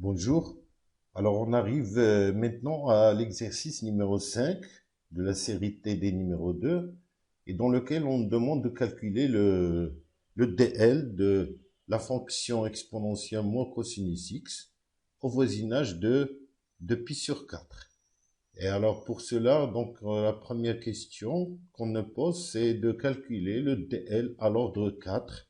Bonjour. Alors on arrive maintenant à l'exercice numéro 5 de la série TD numéro 2 et dans lequel on demande de calculer le DL de la fonction exponentielle moins cosinus x au voisinage de pi sur 4. Et alors pour cela, donc la première question qu'on nous pose, c'est de calculer le DL à l'ordre 4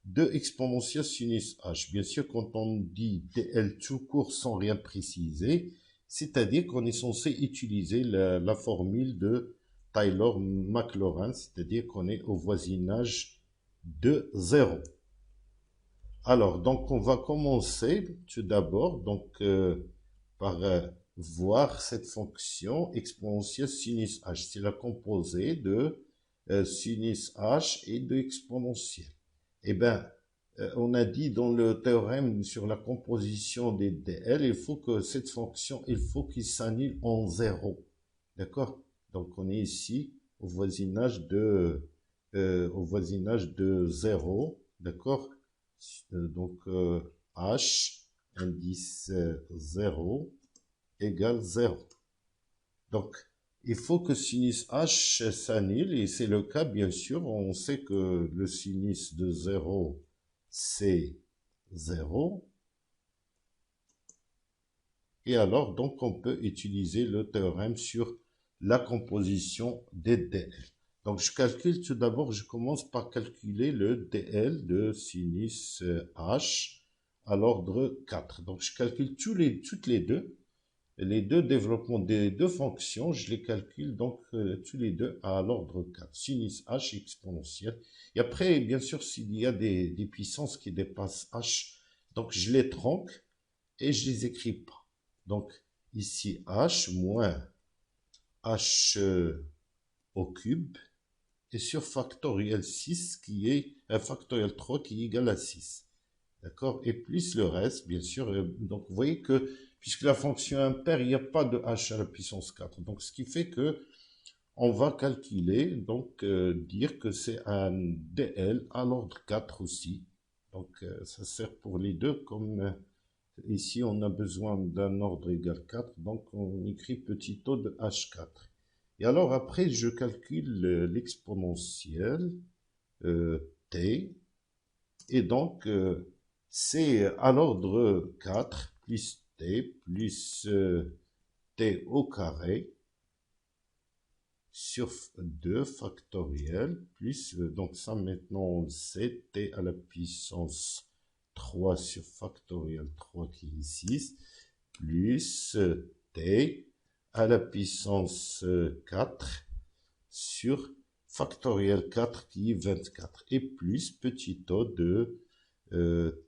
de exponentielle sinus h. Bien sûr, quand on dit DL tout court sans rien préciser, c'est-à-dire qu'on est censé utiliser la formule de Taylor-Maclaurin, c'est-à-dire qu'on est au voisinage de 0. Alors, donc, on va commencer tout d'abord donc par voir cette fonction exponentielle sinus h. C'est la composée de sinus h et de exponentielle. Eh bien, on a dit dans le théorème sur la composition des DL, il faut que cette fonction, il faut qu'il s'annule en 0. D'accord? Donc, on est ici au voisinage de 0. D'accord? Donc, H, indice 0, égale 0. Donc, il faut que sinus H s'annule, et c'est le cas, bien sûr. On sait que le sinus de 0, c'est 0. Et alors, donc, on peut utiliser le théorème sur la composition des DL. Donc, je calcule tout d'abord, je commence par calculer le DL de sinus H à l'ordre 4. Donc, je calcule toutes les deux développements des deux fonctions, je les calcule donc tous les deux à l'ordre 4, sinus h exponentielle. Et après, bien sûr, s'il y a des puissances qui dépassent h, donc je les tronque et je les écris pas. Donc ici h moins h au cube et sur factoriel 6 qui est factoriel 3 qui est égal à 6. D'accord? Et plus le reste, bien sûr. Donc, vous voyez que, puisque la fonction impaire, il n'y a pas de h à la puissance 4. Donc, ce qui fait que on va calculer, donc, dire que c'est un DL à l'ordre 4 aussi. Donc, ça sert pour les deux, comme ici, on a besoin d'un ordre égal 4. Donc, on écrit petit o de h4. Et alors, après, je calcule l'exponentielle t. Et donc, c'est à l'ordre 4 plus t plus t au carré sur 2 factoriel plus, donc ça maintenant c'est t à la puissance 3 sur factoriel 3 qui est 6 plus t à la puissance 4 sur factoriel 4 qui est 24 et plus petit o de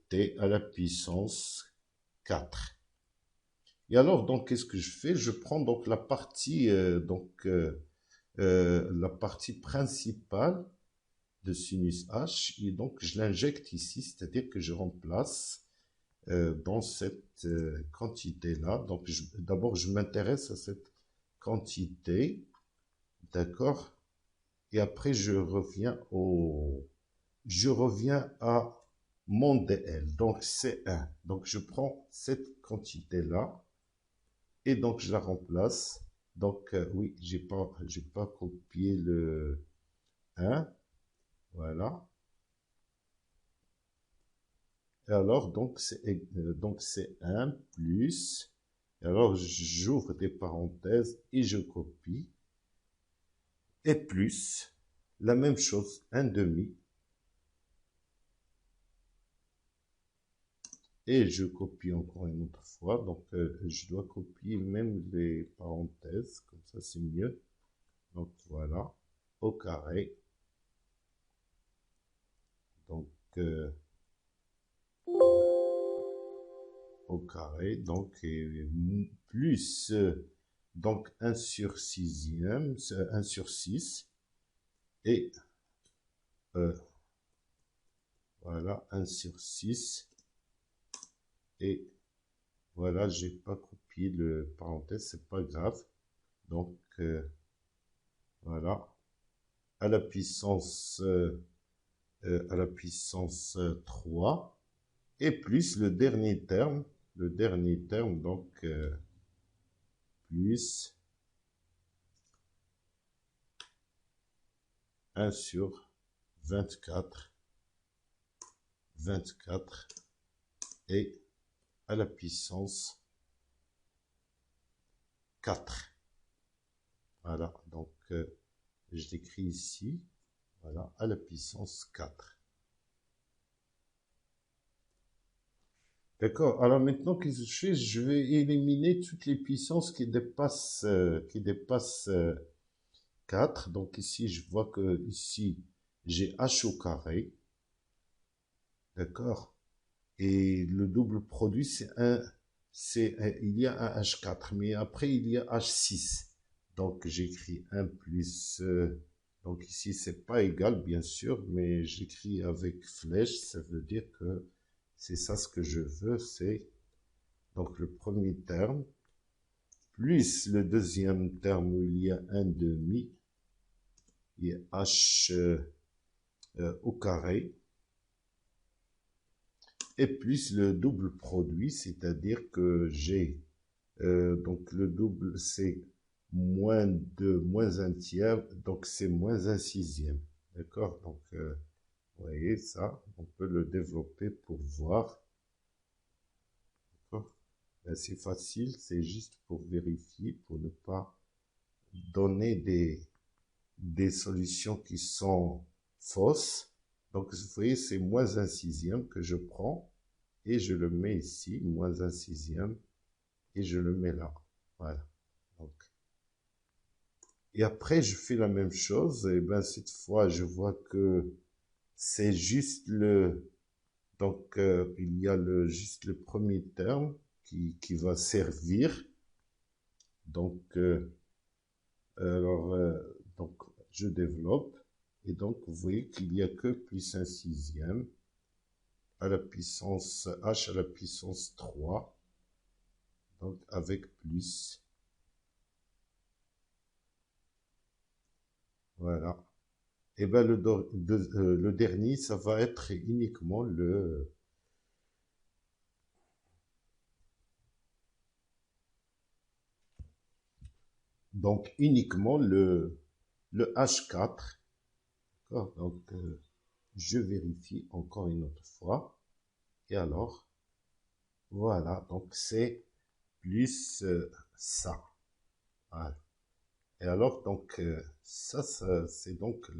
t à la puissance 4. Et alors, donc, qu'est-ce que je fais? Je prends donc la partie, la partie principale de sinus h, et donc je l'injecte ici, c'est-à-dire que je remplace dans cette quantité-là. Donc, d'abord, je m'intéresse à cette quantité, d'accord? Et après, je reviens à mon DL, donc c'est 1. Donc je prends cette quantité-là et donc je la remplace. Donc oui, j'ai pas copié le 1. Voilà. Et alors donc c'est 1 plus. Et alors j'ouvre des parenthèses et je copie. Et plus la même chose, 1 demi. Et je copie encore une autre fois. Donc, je dois copier même les parenthèses. Comme ça, c'est mieux. Donc, voilà. Au carré. Donc, au carré. Donc, et plus, donc 1 sur 6e. 1 sur 6. Et, voilà, 1 sur 6. Et, voilà, j'ai pas copié le parenthèse. C'est pas grave. Donc, voilà. À la puissance 3 et plus le dernier terme le dernier terme, donc plus 1 sur 24 et à la puissance 4. Voilà, donc je l'écris ici, voilà, à la puissance 4. D'accord, alors maintenant, qu'est-ce que je fais? Je vais éliminer toutes les puissances qui dépassent 4. Donc ici, je vois que ici, j'ai h au carré. D'accord? Et le double produit, il y a un h4, mais après, il y a h6. Donc, j'écris 1 plus... donc ici, c'est pas égal, bien sûr, mais j'écris avec flèche. Ça veut dire que c'est ça ce que je veux, c'est donc le premier terme, plus le deuxième terme où il y a un demi, il y a h au carré, et plus le double produit, c'est-à-dire que j'ai, donc le double, c'est moins 2, moins 1 tiers, donc c'est moins 1 sixième. D'accord? Donc, vous voyez ça, on peut le développer pour voir. D'accord? C'est facile, c'est juste pour vérifier, pour ne pas donner des solutions qui sont fausses. Donc, vous voyez, c'est moins 1 sixième que je prends et je le mets ici, moins 1 sixième, et je le mets là. Voilà. Donc, et après, je fais la même chose. Et ben, cette fois, je vois que c'est juste donc, il y a juste le premier terme qui va servir. Donc, donc, je développe. Et donc, vous voyez qu'il n'y a que plus 1 sixième à la puissance h à la puissance 3. Donc, avec plus. Voilà. Et ben, le dernier, ça va être uniquement donc, uniquement le H4. Donc, je vérifie encore une autre fois. Et alors, voilà, donc c'est plus ça. Voilà. Et alors, donc, ça c'est donc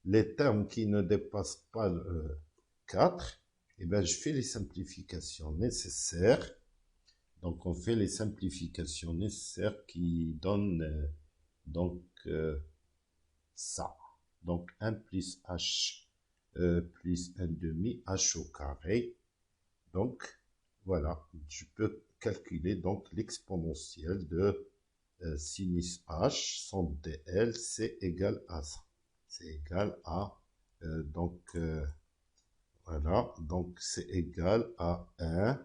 les termes qui ne dépassent pas le 4. Et ben, je fais les simplifications nécessaires. Donc, on fait les simplifications nécessaires qui donnent donc ça. Donc, 1 plus h plus 1 demi h au carré. Donc, voilà, je peux calculer donc l'exponentielle de sinus h, son dl, c'est égal à ça. C'est égal à, donc, voilà, donc c'est égal à 1.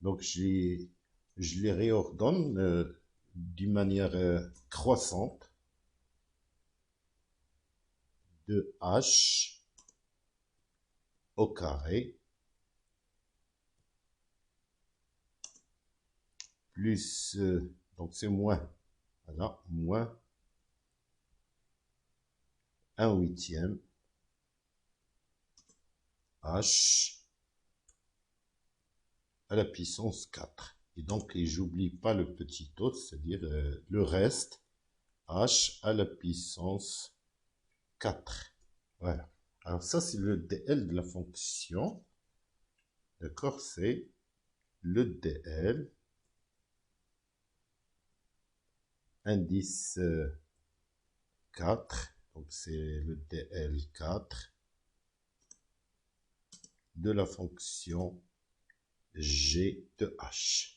Donc, je les réordonne d'une manière croissante de h au carré plus, donc c'est moins, voilà, moins 1 huitième h à la puissance 4. Et donc, j'oublie pas le petit autre, c'est-à-dire le reste, h à la puissance 4. Voilà. Alors ça, c'est le dl de la fonction. D'accord? C'est le dl, indice 4. Donc, c'est le dl 4 de la fonction g de h.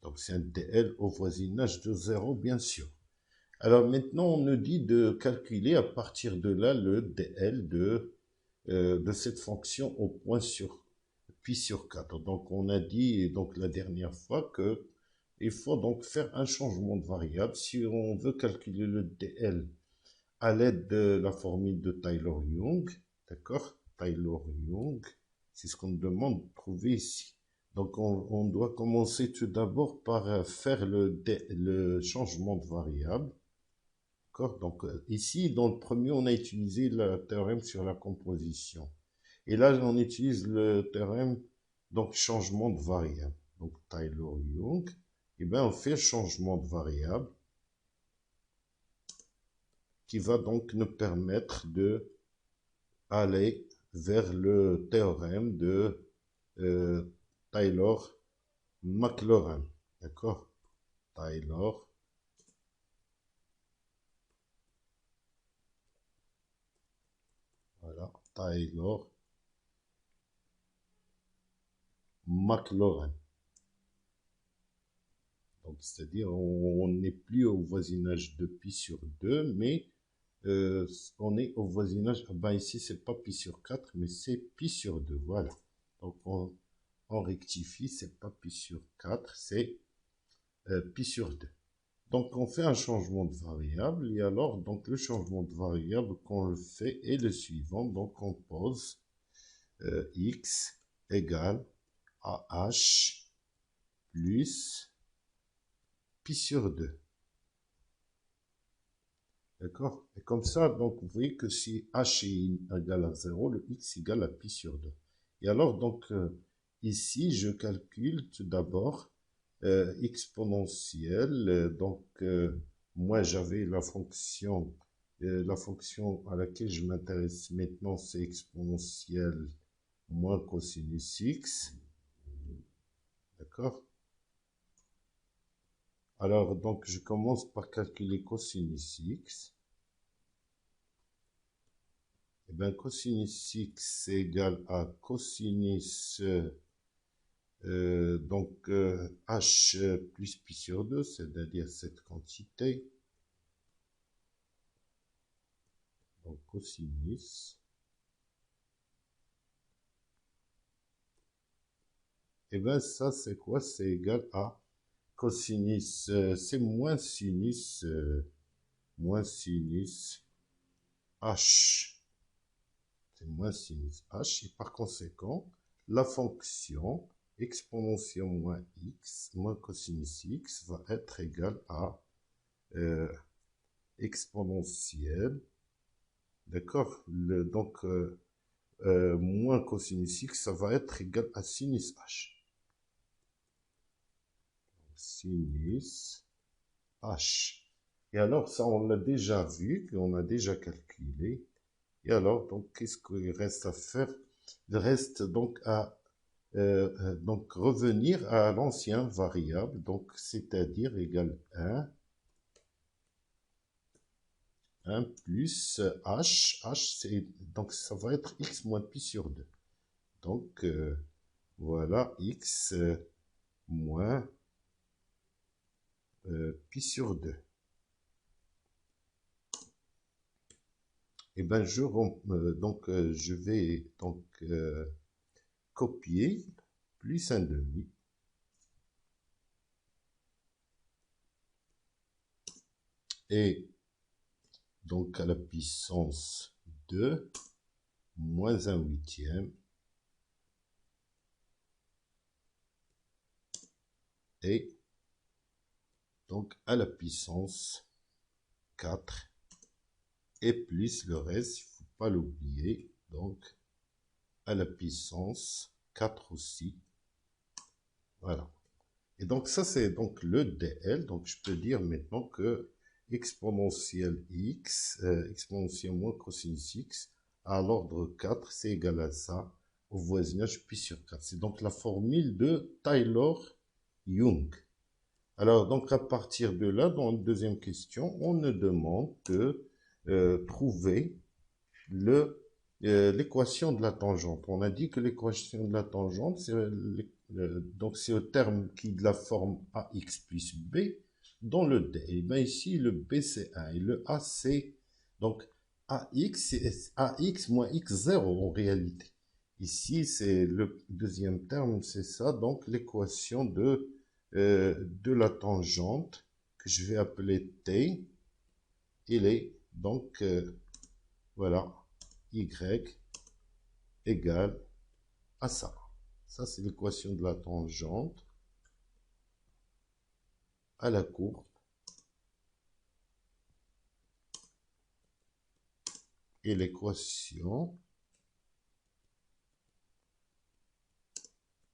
Donc, c'est un dl au voisinage de 0, bien sûr. Alors, maintenant, on nous dit de calculer à partir de là le dl de cette fonction au point sur pi sur 4. Donc, on a dit donc la dernière fois que il faut donc faire un changement de variable si on veut calculer le dl à l'aide de la formule de Taylor-Young. D'accord? Taylor-Young, c'est ce qu'on nous demande de trouver ici. Donc, on doit commencer tout d'abord par faire le changement de variable. D'accord? Donc, ici, dans le premier, on a utilisé le théorème sur la composition. Et là, on utilise le théorème, donc, changement de variable. Donc, Taylor-Young. Et bien, on fait le changement de variable qui va donc nous permettre de aller vers le théorème de Taylor-Maclaurin. D'accord? Taylor. Voilà. Taylor-Maclaurin. Donc, c'est-à-dire, on n'est plus au voisinage de pi sur 2, mais on est au voisinage, ben ici, c'est pas pi sur 4, mais c'est pi sur 2. Voilà. Donc, on rectifie, c'est pas pi sur 4, c'est pi sur 2. Donc, on fait un changement de variable, et alors, donc, le changement de variable qu'on le fait est le suivant. Donc, on pose x égale à h plus pi sur 2. D'accord? Et comme ça, donc, vous voyez que si h est égal à 0, le x égale à pi sur 2. Et alors, donc, ici, je calcule tout d'abord exponentielle. Donc, moi, j'avais la fonction à laquelle je m'intéresse maintenant, c'est exponentielle moins cosinus x. D'accord? Alors, donc, je commence par calculer cosinus x. Eh bien, cosinus x c'est égal à cosinus h plus pi sur 2, c'est-à-dire cette quantité. Donc, cosinus. Eh bien, ça, c'est quoi? C'est égal à cosinus, c'est moins sinus h. C'est moins sinus h. Et par conséquent, la fonction exponentielle moins x, moins cosinus x, va être égale à exponentielle. D'accord? Donc, moins cosinus x, ça va être égal à sinus h. Sinus h. Et alors, ça, on l'a déjà vu, on a déjà calculé. Et alors, donc, qu'est-ce qu'il reste à faire? Il reste donc à donc revenir à l'ancien variable, donc c'est-à-dire égal 1 plus h. H, donc ça va être x moins pi sur 2. Donc, voilà, x moins pi sur 2. Et ben je vais donc copier plus 1 demi. Et donc à la puissance 2 moins 1 huitième. Et donc à la puissance 4 et plus le reste, il ne faut pas l'oublier, donc à la puissance 4 aussi. Voilà. Et donc ça c'est donc le DL, donc je peux dire maintenant que exponentielle x, exponentielle moins cosinus x, à l'ordre 4, c'est égal à ça, au voisinage pi sur 4. C'est donc la formule de Taylor-Young. Alors, donc, à partir de là, dans la deuxième question, on nous demande de trouver l'équation de la tangente. On a dit que l'équation de la tangente, c'est donc c'est le terme qui est de la forme ax plus b dans le D. Et bien ici, le b c'est 1 et le a c'est donc ax, c'est ax moins x0 en réalité. Ici, c'est le deuxième terme, c'est ça, donc l'équation de la tangente que je vais appeler t. Il est donc, voilà, y égale à ça. Ça, c'est l'équation de la tangente à la courbe. Et l'équation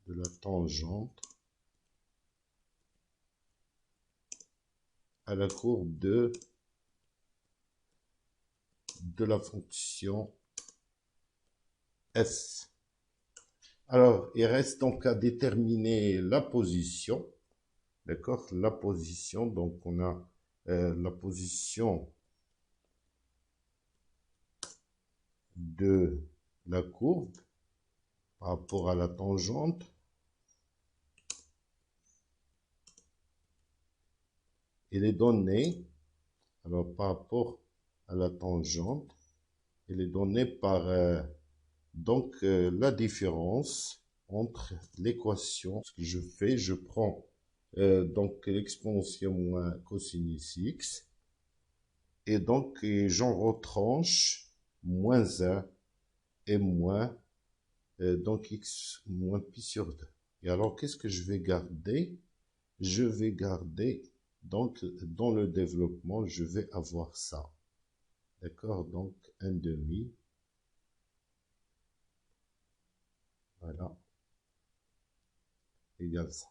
de la tangente à la courbe de la fonction f. Alors, il reste donc à déterminer la position. D'accord? La position, donc on a la position de la courbe par rapport à la tangente. Et les données, alors par rapport à la tangente, elle est donnée par la différence entre l'équation. Ce que je fais, je prends donc l'exponentielle moins cosinus x, et donc j'en retranche moins 1 et moins donc x moins pi sur 2. Et alors, qu'est-ce que je vais garder? Je vais garder, donc, dans le développement, je vais avoir ça. D'accord? Donc, 1 demi. Voilà. Égale ça.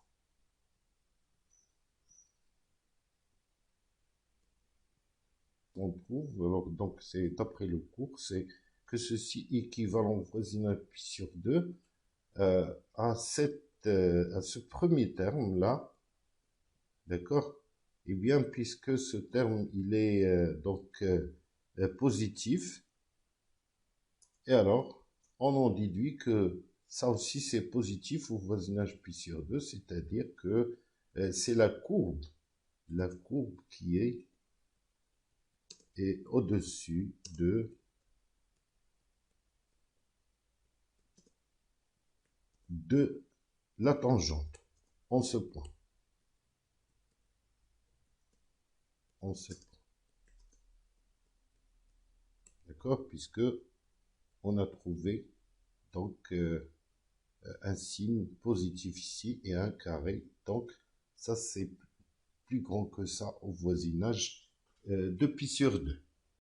On trouve, alors, donc, c'est d'après le cours, c'est que ceci équivalent au voisinage pi sur 2 à ce premier terme-là. D'accord? Eh bien, puisque ce terme, il est positif, et alors, on en déduit que ça aussi c'est positif au voisinage pi sur 2, c'est-à-dire que c'est la courbe qui est au-dessus de la tangente, en ce point. D'accord? Puisque on a trouvé donc un signe positif ici et un carré. Donc, ça, c'est plus grand que ça au voisinage de pi sur 2.